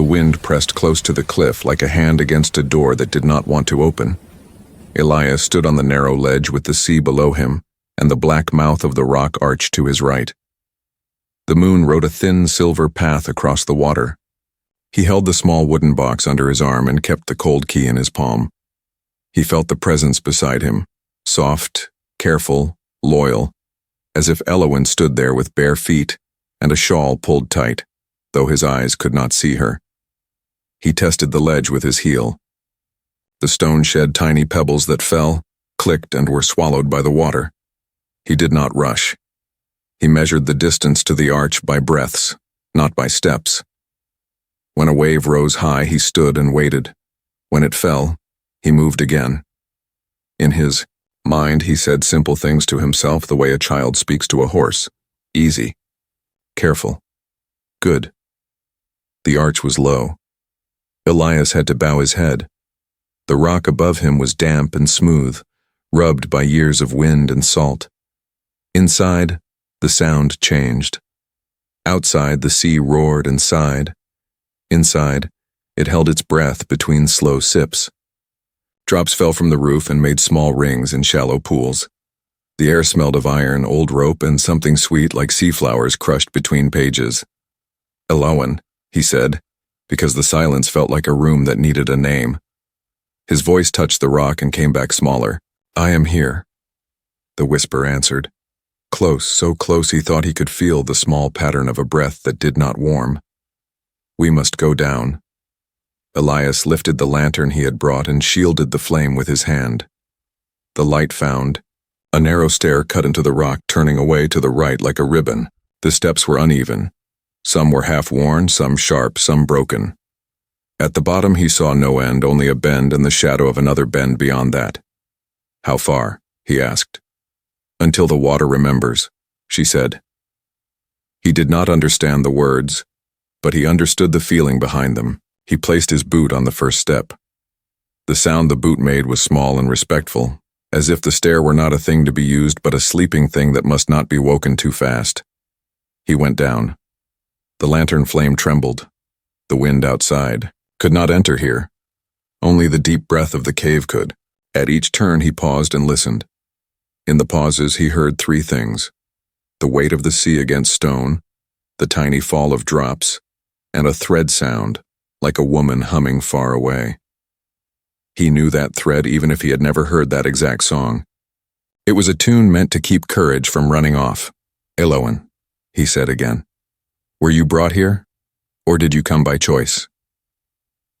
The wind pressed close to the cliff like a hand against a door that did not want to open. Elias stood on the narrow ledge with the sea below him and the black mouth of the rock arch to his right. The moon rode a thin silver path across the water. He held the small wooden box under his arm and kept the cold key in his palm. He felt the presence beside him, soft, careful, loyal, as if Elowen stood there with bare feet and a shawl pulled tight, though his eyes could not see her. He tested the ledge with his heel. The stone shed tiny pebbles that fell, clicked, and were swallowed by the water. He did not rush. He measured the distance to the arch by breaths, not by steps. When a wave rose high, he stood and waited. When it fell, he moved again. In his mind, he said simple things to himself the way a child speaks to a horse. Easy. Careful. Good. The arch was low. Elias had to bow his head. The rock above him was damp and smooth, rubbed by years of wind and salt. Inside, the sound changed. Outside, the sea roared and sighed. Inside, it held its breath between slow sips. Drops fell from the roof and made small rings in shallow pools. The air smelled of iron, old rope, and something sweet like sea flowers crushed between pages. Elowen, he said, because the silence felt like a room that needed a name. His voice touched the rock and came back smaller. I am here, the whisper answered. Close, so close he thought he could feel the small pattern of a breath that did not warm. We must go down. Elias lifted the lantern he had brought and shielded the flame with his hand. The light found a narrow stair cut into the rock, turning away to the right like a ribbon. The steps were uneven. Some were half-worn, some sharp, some broken. At the bottom he saw no end, only a bend and the shadow of another bend beyond that. How far? He asked. Until the water remembers, she said. He did not understand the words, but he understood the feeling behind them. He placed his boot on the first step. The sound the boot made was small and respectful, as if the stair were not a thing to be used but a sleeping thing that must not be woken too fast. He went down. The lantern flame trembled. The wind outside could not enter here. Only the deep breath of the cave could. At each turn he paused and listened. In the pauses he heard three things: the weight of the sea against stone, the tiny fall of drops, and a thread sound, like a woman humming far away. He knew that thread even if he had never heard that exact song. It was a tune meant to keep courage from running off. Elowen, he said again. Were you brought here, or did you come by choice?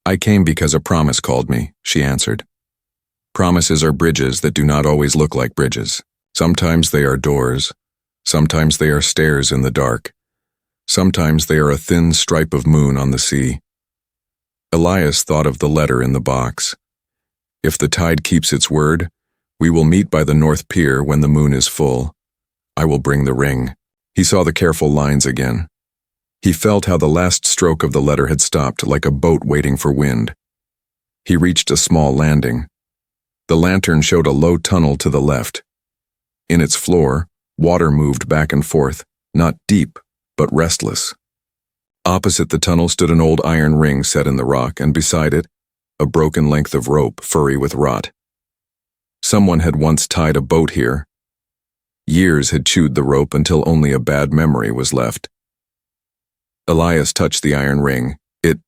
I came because a promise called me, she answered. Promises are bridges that do not always look like bridges. Sometimes they are doors. Sometimes they are stairs in the dark. Sometimes they are a thin stripe of moon on the sea. Elias thought of the letter in the box. If the tide keeps its word, we will meet by the North Pier when the moon is full. I will bring the ring. He saw the careful lines again. He felt how the last stroke of the letter had stopped, like a boat waiting for wind. He reached a small landing. The lantern showed a low tunnel to the left. In its floor, water moved back and forth, not deep, but restless. Opposite the tunnel stood an old iron ring set in the rock, and beside it, a broken length of rope, furry with rot. Someone had once tied a boat here. Years had chewed the rope until only a bad memory was left. Elias touched the iron ring. It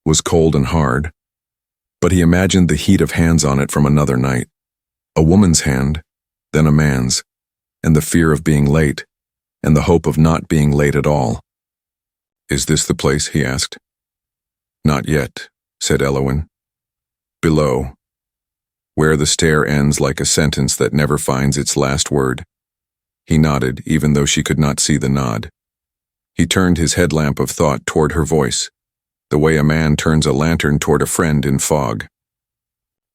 was cold and hard, but he imagined the heat of hands on it from another night. A woman's hand, then a man's, and the fear of being late, and the hope of not being late at all. Is this the place? He asked. Not yet, said Elowen. Below, where the stair ends like a sentence that never finds its last word. He nodded, even though she could not see the nod. He turned his headlamp of thought toward her voice, the way a man turns a lantern toward a friend in fog.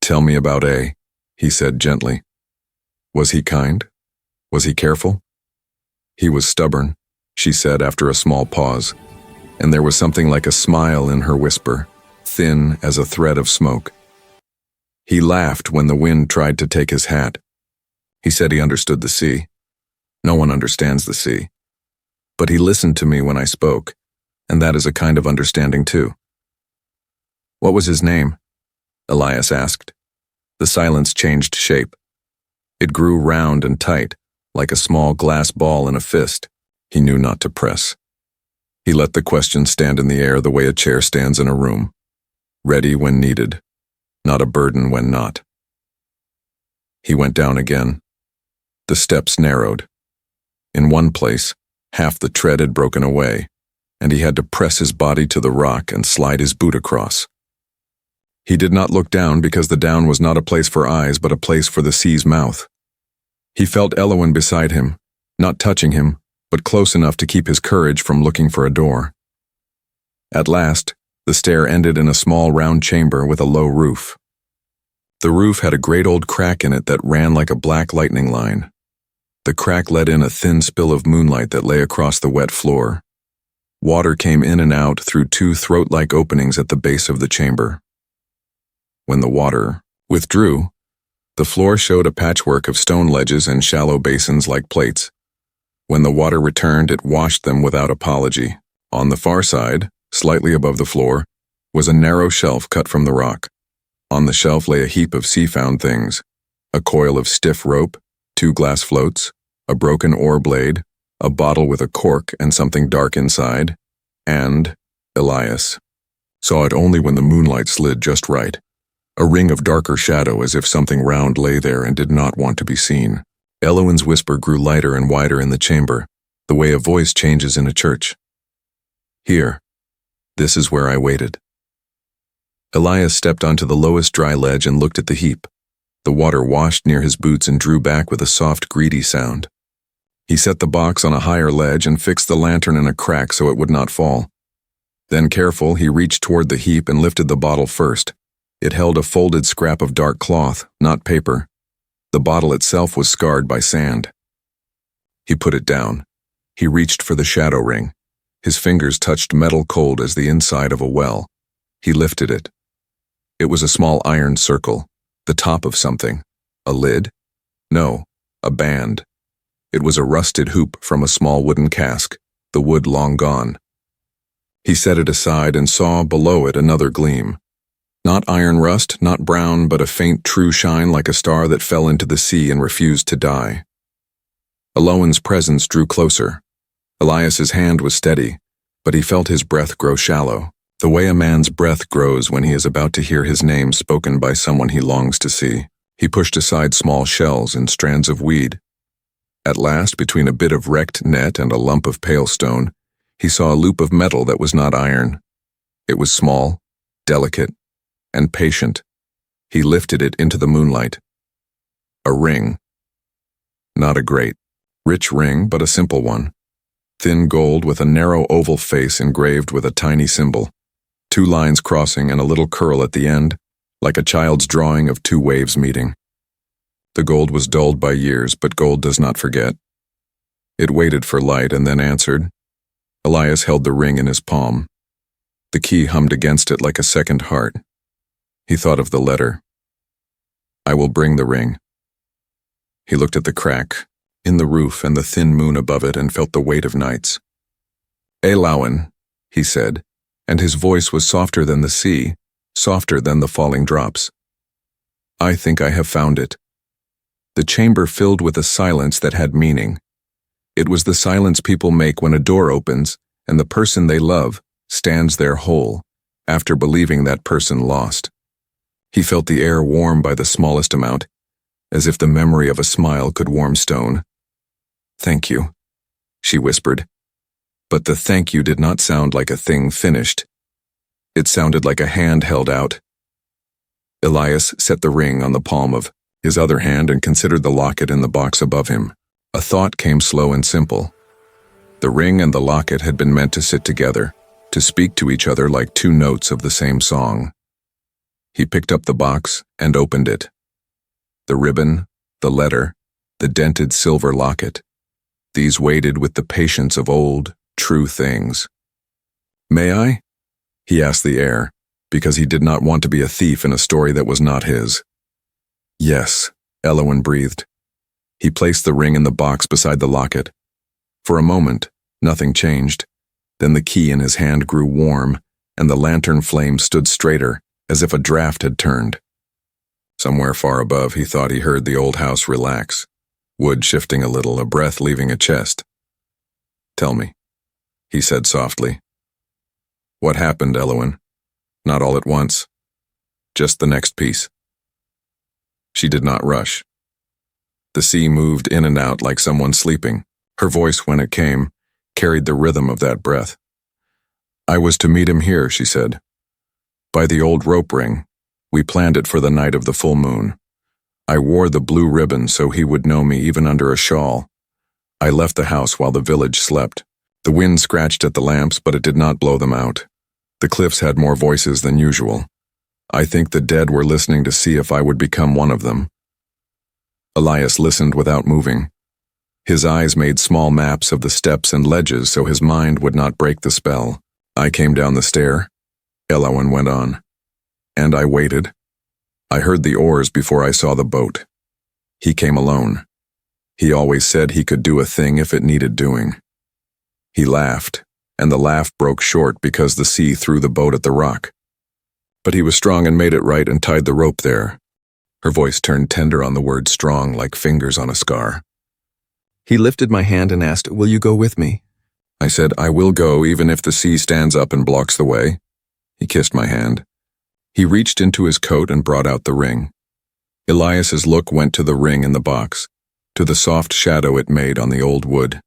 Tell me about A, he said gently. Was he kind? Was he careful? He was stubborn, she said after a small pause, and there was something like a smile in her whisper, thin as a thread of smoke. He laughed when the wind tried to take his hat. He said he understood the sea. No one understands the sea. But he listened to me when I spoke, and that is a kind of understanding too. What was his name? Elias asked. The silence changed shape. It grew round and tight, like a small glass ball in a fist. He knew not to press. He let the question stand in the air the way a chair stands in a room, ready when needed, not a burden when not. He went down again. The steps narrowed. In one place, half the tread had broken away, and he had to press his body to the rock and slide his boot across. He did not look down because the down was not a place for eyes but a place for the sea's mouth. He felt Elowen beside him, not touching him, but close enough to keep his courage from looking for a door. At last, the stair ended in a small round chamber with a low roof. The roof had a great old crack in it that ran like a black lightning line. The crack let in a thin spill of moonlight that lay across the wet floor. Water came in and out through two throat-like openings at the base of the chamber. When the water withdrew, the floor showed a patchwork of stone ledges and shallow basins like plates. When the water returned, it washed them without apology. On the far side, slightly above the floor, was a narrow shelf cut from the rock. On the shelf lay a heap of sea-found things: a coil of stiff rope, 2 glass floats, a broken oar blade, a bottle with a cork and something dark inside, and Elias saw it only when the moonlight slid just right. A ring of darker shadow as if something round lay there and did not want to be seen. Elowen's whisper grew lighter and wider in the chamber, the way a voice changes in a church. Here. This is where I waited. Elias stepped onto the lowest dry ledge and looked at the heap. The water washed near his boots and drew back with a soft, greedy sound. He set the box on a higher ledge and fixed the lantern in a crack so it would not fall. Then, careful, he reached toward the heap and lifted the bottle first. It held a folded scrap of dark cloth, not paper. The bottle itself was scarred by sand. He put it down. He reached for the shadow ring. His fingers touched metal cold as the inside of a well. He lifted it. It was a small iron circle, the top of something. A lid? No, a band. It was a rusted hoop from a small wooden cask, the wood long gone. He set it aside and saw below it another gleam. Not iron rust, not brown, but a faint true shine like a star that fell into the sea and refused to die. Elowen's presence drew closer. Elias's hand was steady, but he felt his breath grow shallow, the way a man's breath grows when he is about to hear his name spoken by someone he longs to see. He pushed aside small shells and strands of weed. At last, between a bit of wrecked net and a lump of pale stone, he saw a loop of metal that was not iron. It was small, delicate, and patient. He lifted it into the moonlight. A ring. Not a great, rich ring, but a simple one. Thin gold with a narrow oval face engraved with a tiny symbol. 2 lines crossing and a little curl at the end, like a child's drawing of 2 waves meeting. The gold was dulled by years, but gold does not forget. It waited for light and then answered. Elias held the ring in his palm. The key hummed against it like a second heart. He thought of the letter. I will bring the ring. He looked at the crack in the roof and the thin moon above it and felt the weight of nights. Elowen, he said, and his voice was softer than the sea, softer than the falling drops. I think I have found it. The chamber filled with a silence that had meaning. It was the silence people make when a door opens and the person they love stands there whole, after believing that person lost. He felt the air warm by the smallest amount, as if the memory of a smile could warm stone. Thank you, she whispered. But the thank you did not sound like a thing finished. It sounded like a hand held out. Elias set the ring on the palm of his other hand and considered the locket in the box above him. A thought came slow and simple. The ring and the locket had been meant to sit together, to speak to each other like 2 notes of the same song. He picked up the box and opened it. The ribbon, the letter, the dented silver locket. These waited with the patience of old, true things. May I? He asked the air, because he did not want to be a thief in a story that was not his. Yes, Elowen breathed. He placed the ring in the box beside the locket. For a moment, nothing changed. Then the key in his hand grew warm, and the lantern flame stood straighter, as if a draft had turned. Somewhere far above, he thought he heard the old house relax, wood shifting a little, a breath leaving a chest. "Tell me," he said softly. "What happened, Elowen? Not all at once. Just the next piece." She did not rush. The sea moved in and out like someone sleeping. Her voice, when it came, carried the rhythm of that breath. "I was to meet him here," she said. "By the old rope ring. We planned it for the night of the full moon. I wore the blue ribbon so he would know me even under a shawl. I left the house while the village slept. The wind scratched at the lamps, but it did not blow them out. The cliffs had more voices than usual. I think the dead were listening to see if I would become one of them." Elias listened without moving. His eyes made small maps of the steps and ledges so his mind would not break the spell. "I came down the stair," Elowen went on, "and I waited. I heard the oars before I saw the boat. He came alone. He always said he could do a thing if it needed doing." He laughed, and the laugh broke short because the sea threw the boat at the rock. "But he was strong and made it right and tied the rope there." Her voice turned tender on the word strong, like fingers on a scar. "He lifted my hand and asked, 'Will you go with me?' I said, 'I will go even if the sea stands up and blocks the way.' He kissed my hand. He reached into his coat and brought out the ring." Elias's look went to the ring in the box, to the soft shadow it made on the old wood.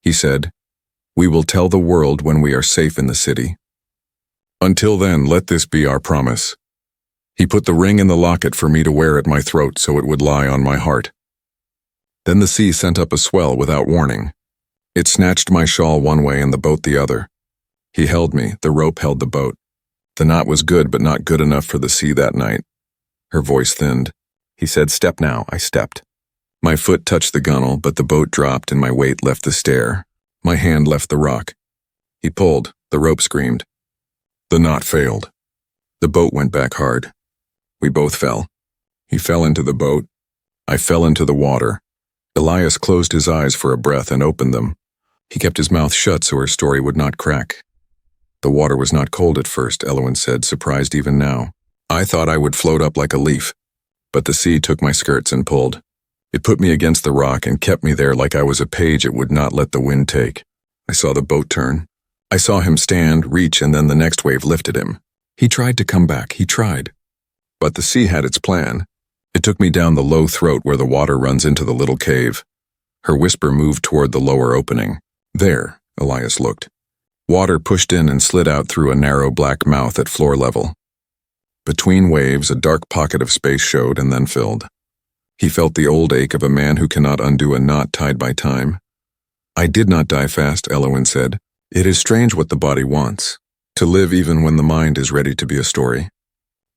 He said, "We will tell the world when we are safe in the city. Until then, let this be our promise." He put the ring in the locket for me to wear at my throat so it would lie on my heart. Then the sea sent up a swell without warning. It snatched my shawl one way and the boat the other. He held me, the rope held the boat. The knot was good, but not good enough for the sea that night. Her voice thinned. He said, "Step now." I stepped. My foot touched the gunwale, but the boat dropped and my weight left the stair. My hand left the rock. He pulled. The rope screamed. The knot failed. The boat went back hard. We both fell. He fell into the boat. I fell into the water. Elias closed his eyes for a breath and opened them. He kept his mouth shut so her story would not crack. "The water was not cold at first," Elowen said, surprised even now. "I thought I would float up like a leaf, but the sea took my skirts and pulled. It put me against the rock and kept me there like I was a page it would not let the wind take. I saw the boat turn. I saw him stand, reach, and then the next wave lifted him. He tried to come back, he tried. But the sea had its plan. It took me down the low throat where the water runs into the little cave." Her whisper moved toward the lower opening. "There," Elias looked. Water pushed in and slid out through a narrow black mouth at floor level. Between waves, a dark pocket of space showed and then filled. He felt the old ache of a man who cannot undo a knot tied by time. "I did not die fast," Elowen said. "It is strange what the body wants, to live even when the mind is ready to be a story."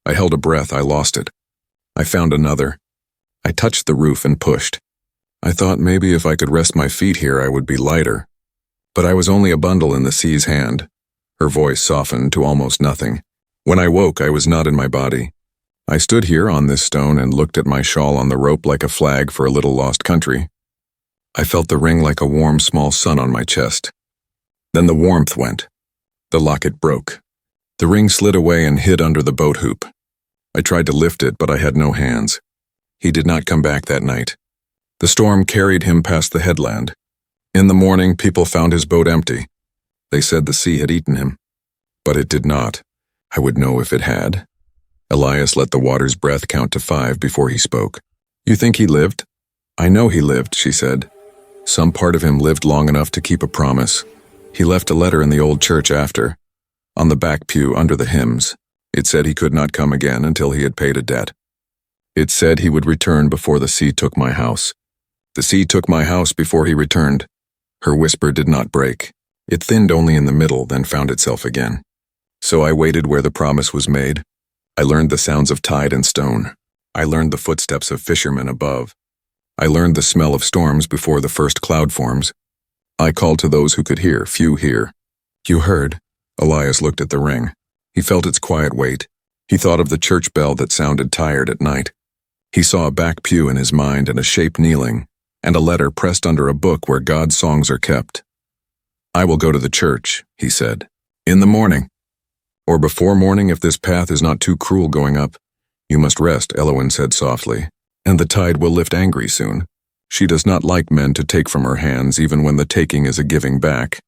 I held a breath, I lost it. I found another. I touched the roof and pushed. I thought maybe if I could rest my feet here I would be lighter. But I was only a bundle in the sea's hand. Her voice softened to almost nothing. When I woke, I was not in my body. I stood here on this stone and looked at my shawl on the rope like a flag for a little lost country. I felt the ring like a warm, small sun on my chest. Then the warmth went. The locket broke. The ring slid away and hid under the boat hoop. I tried to lift it, but I had no hands. He did not come back that night. The storm carried him past the headland. In the morning, people found his boat empty. They said the sea had eaten him. But it did not. I would know if it had. Elias let the water's breath count to 5 before he spoke. "You think he lived?" "I know he lived," she said. "Some part of him lived long enough to keep a promise. He left a letter in the old church after. On the back pew under the hymns, it said he could not come again until he had paid a debt. It said he would return before the sea took my house. The sea took my house before he returned." Her whisper did not break. It thinned only in the middle, then found itself again. "So I waited where the promise was made. I learned the sounds of tide and stone. I learned the footsteps of fishermen above. I learned the smell of storms before the first cloud forms. I called to those who could hear, few hear." "You heard?" Elias looked at the ring. He felt its quiet weight. He thought of the church bell that sounded tired at night. He saw a back pew in his mind and a shape kneeling, and a letter pressed under a book where God's songs are kept. "I will go to the church," he said. "In the morning." Or before morning if this path is not too cruel going up. You must rest, Elowen said softly, and the tide will lift angry soon. She does not like men to take from her hands even when the taking is a giving back.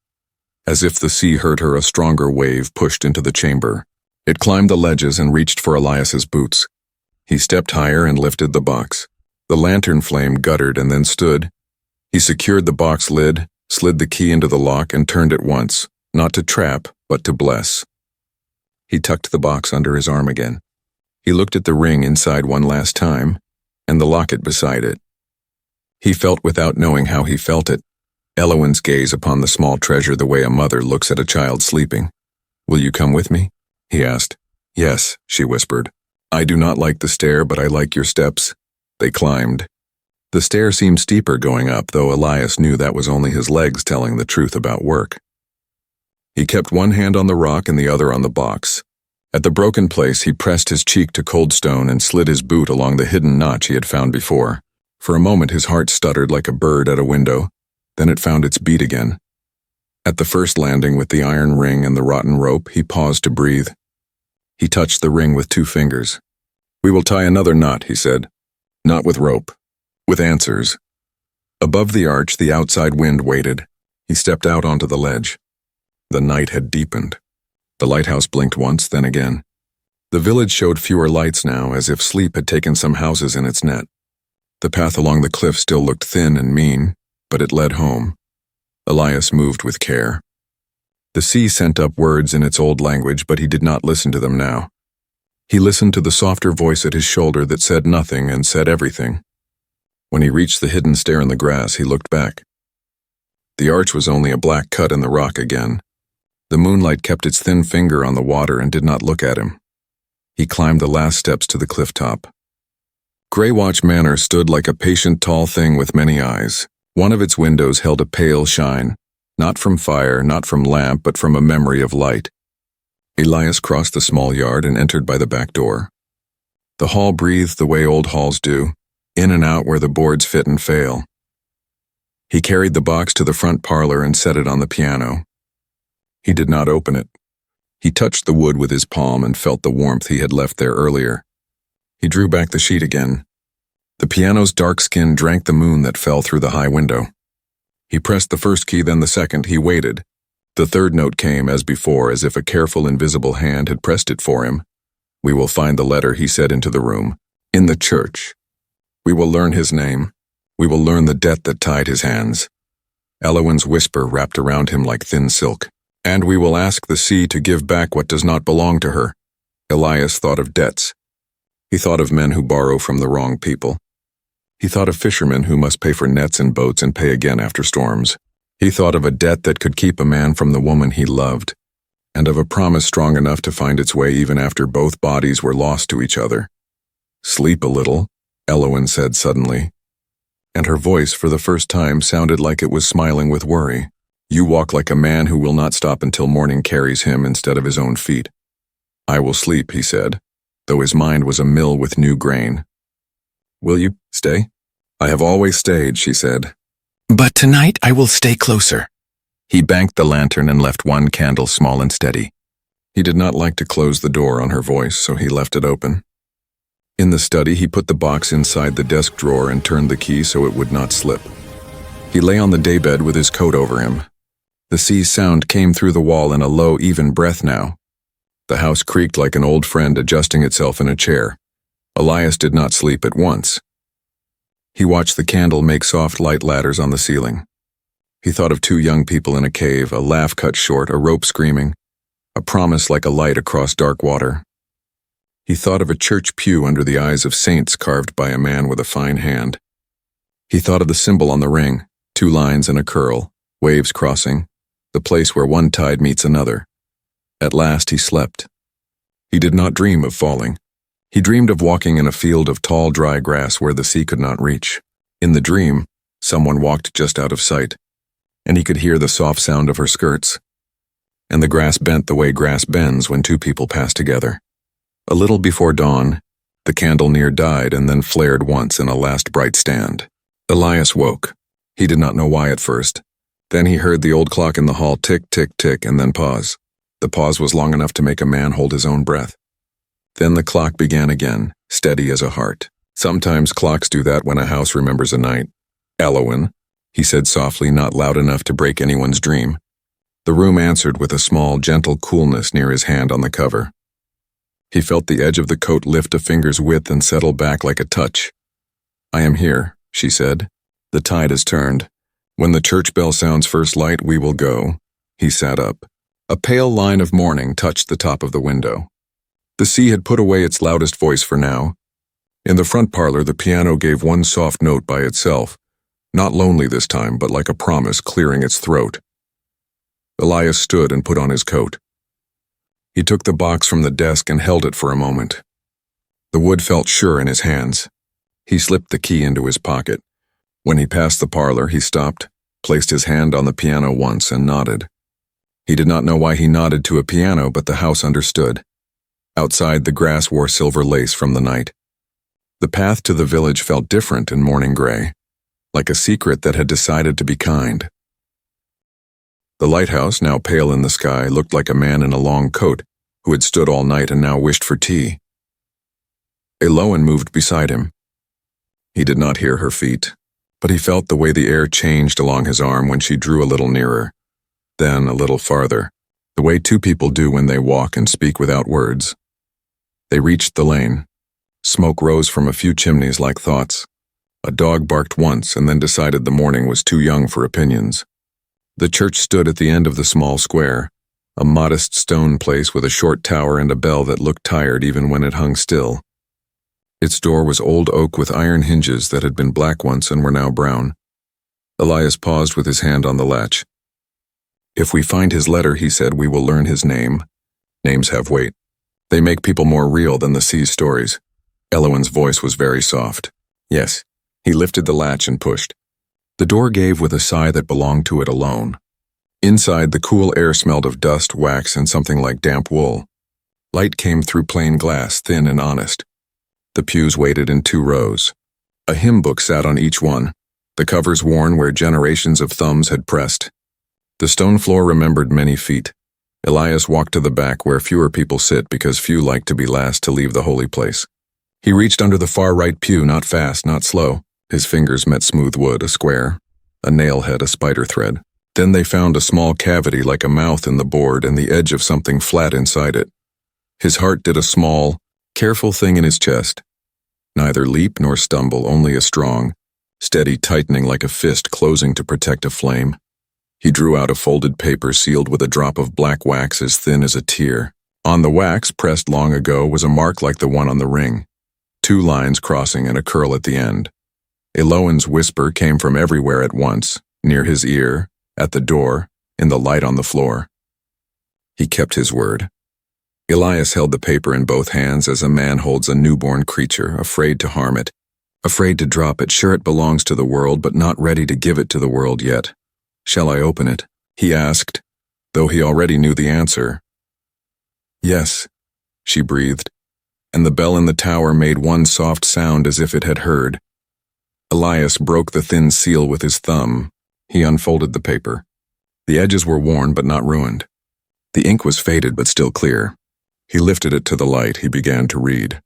As if the sea hurt her, a stronger wave pushed into the chamber. It climbed the ledges and reached for Elias's boots. He stepped higher and lifted the box. The lantern flame guttered and then stood. He secured the box lid, slid the key into the lock and turned it once, not to trap, but to bless. He tucked the box under his arm again. He looked at the ring inside one last time, and the locket beside it. He felt without knowing how he felt it. Elowen's gaze upon the small treasure the way a mother looks at a child sleeping. Will you come with me? He asked. Yes, she whispered. I do not like the stair, but I like your steps. They climbed. The stair seemed steeper going up, though Elias knew that was only his legs telling the truth about work. He kept one hand on the rock and the other on the box. At the broken place, he pressed his cheek to cold stone and slid his boot along the hidden notch he had found before. For a moment his heart stuttered like a bird at a window, then it found its beat again. At the first landing with the iron ring and the rotten rope, he paused to breathe. He touched the ring with 2 fingers. We will tie another knot, he said. Not with rope, with answers. Above the arch, the outside wind waited. He stepped out onto the ledge. The night had deepened. The lighthouse blinked once, then again. The village showed fewer lights now, as if sleep had taken some houses in its net. The path along the cliff still looked thin and mean, but it led home. Elias moved with care. The sea sent up words in its old language, but he did not listen to them now. He listened to the softer voice at his shoulder that said nothing and said everything. When he reached the hidden stair in the grass, he looked back. The arch was only a black cut in the rock again. The moonlight kept its thin finger on the water and did not look at him. He climbed the last steps to the cliff top. Greywatch Manor stood like a patient tall thing with many eyes. One of its windows held a pale shine, not from fire, not from lamp, but from a memory of light. Elias crossed the small yard and entered by the back door. The hall breathed the way old halls do, in and out where the boards fit and fail. He carried the box to the front parlor and set it on the piano. He did not open it. He touched the wood with his palm and felt the warmth he had left there earlier. He drew back the sheet again. The piano's dark skin drank the moon that fell through the high window. He pressed the first key, then the second. He waited. The third note came, as before, as if a careful invisible hand had pressed it for him. We will find the letter, he said into the room. In the church. We will learn his name. We will learn the debt that tied his hands. Elowen's whisper wrapped around him like thin silk. And we will ask the sea to give back what does not belong to her. Elias thought of debts. He thought of men who borrow from the wrong people. He thought of fishermen who must pay for nets and boats and pay again after storms. He thought of a debt that could keep a man from the woman he loved, and of a promise strong enough to find its way even after both bodies were lost to each other. Sleep a little, Elowen said suddenly, and her voice for the first time sounded like it was smiling with worry. You walk like a man who will not stop until morning carries him instead of his own feet. I will sleep, he said, though his mind was a mill with new grain. Will you stay? I have always stayed, she said. But tonight I will stay closer. He banked the lantern and left one candle small and steady. He did not like to close the door on her voice, so he left it open. In the study, he put the box inside the desk drawer and turned the key so it would not slip. He lay on the daybed with his coat over him. The sea's sound came through the wall in a low, even breath now. The house creaked like an old friend adjusting itself in a chair. Elias did not sleep at once. He watched the candle make soft light ladders on the ceiling. He thought of 2 young people in a cave, a laugh cut short, a rope screaming, a promise like a light across dark water. He thought of a church pew under the eyes of saints carved by a man with a fine hand. He thought of the symbol on the ring, 2 lines and a curl, waves crossing, the place where one tide meets another. At last he slept. He did not dream of falling. He dreamed of walking in a field of tall, dry grass where the sea could not reach. In the dream, someone walked just out of sight, and he could hear the soft sound of her skirts. And the grass bent the way grass bends when 2 people pass together. A little before dawn, the candle near died and then flared once in a last bright stand. Elias woke. He did not know why at first. Then he heard the old clock in the hall tick, tick, tick, and then pause. The pause was long enough to make a man hold his own breath. Then the clock began again, steady as a heart. Sometimes clocks do that when a house remembers a night. Elowen, he said softly, not loud enough to break anyone's dream. The room answered with a small, gentle coolness near his hand on the cover. He felt the edge of the coat lift a finger's width and settle back like a touch. "I am here," she said. "The tide has turned. When the church bell sounds first light, we will go." He sat up. A pale line of morning touched the top of the window. The sea had put away its loudest voice for now. In the front parlor, the piano gave one soft note by itself, not lonely this time, but like a promise clearing its throat. Elias stood and put on his coat. He took the box from the desk and held it for a moment. The wood felt sure in his hands. He slipped the key into his pocket. When he passed the parlor, he stopped, placed his hand on the piano once, and nodded. He did not know why he nodded to a piano, but the house understood. Outside, the grass wore silver lace from the night. The path to the village felt different in morning gray, like a secret that had decided to be kind. The lighthouse, now pale in the sky, looked like a man in a long coat who had stood all night and now wished for tea. Elowen moved beside him. He did not hear her feet, but he felt the way the air changed along his arm when she drew a little nearer, then a little farther, the way two people do when they walk and speak without words. They reached the lane. Smoke rose from a few chimneys like thoughts. A dog barked once and then decided the morning was too young for opinions. The church stood at the end of the small square, a modest stone place with a short tower and a bell that looked tired even when it hung still. Its door was old oak with iron hinges that had been black once and were now brown. Elias paused with his hand on the latch. "If we find his letter," he said, "we will learn his name. Names have weight. They make people more real than the sea's stories." Elowen's voice was very soft. "Yes." He lifted the latch and pushed. The door gave with a sigh that belonged to it alone. Inside, the cool air smelled of dust, wax, and something like damp wool. Light came through plain glass, thin and honest. The pews waited in 2 rows. A hymn book sat on each one, the covers worn where generations of thumbs had pressed. The stone floor remembered many feet. Elias walked to the back where fewer people sit because few like to be last to leave the holy place. He reached under the far right pew, not fast, not slow. His fingers met smooth wood, a square, a nail head, a spider thread. Then they found a small cavity like a mouth in the board and the edge of something flat inside it. His heart did a small, careful thing in his chest. Neither leap nor stumble, only a strong, steady tightening like a fist closing to protect a flame. He drew out a folded paper sealed with a drop of black wax as thin as a tear. On the wax, pressed long ago, was a mark like the one on the ring. 2 lines crossing and a curl at the end. Elowen's whisper came from everywhere at once, near his ear, at the door, in the light on the floor. He kept his word. Elias held the paper in both hands as a man holds a newborn creature, afraid to harm it, afraid to drop it, sure it belongs to the world, but not ready to give it to the world yet. "Shall I open it?" he asked, though he already knew the answer. "Yes," she breathed, and the bell in the tower made one soft sound as if it had heard. Elias broke the thin seal with his thumb. He unfolded the paper. The edges were worn but not ruined. The ink was faded but still clear. He lifted it to the light. He began to read.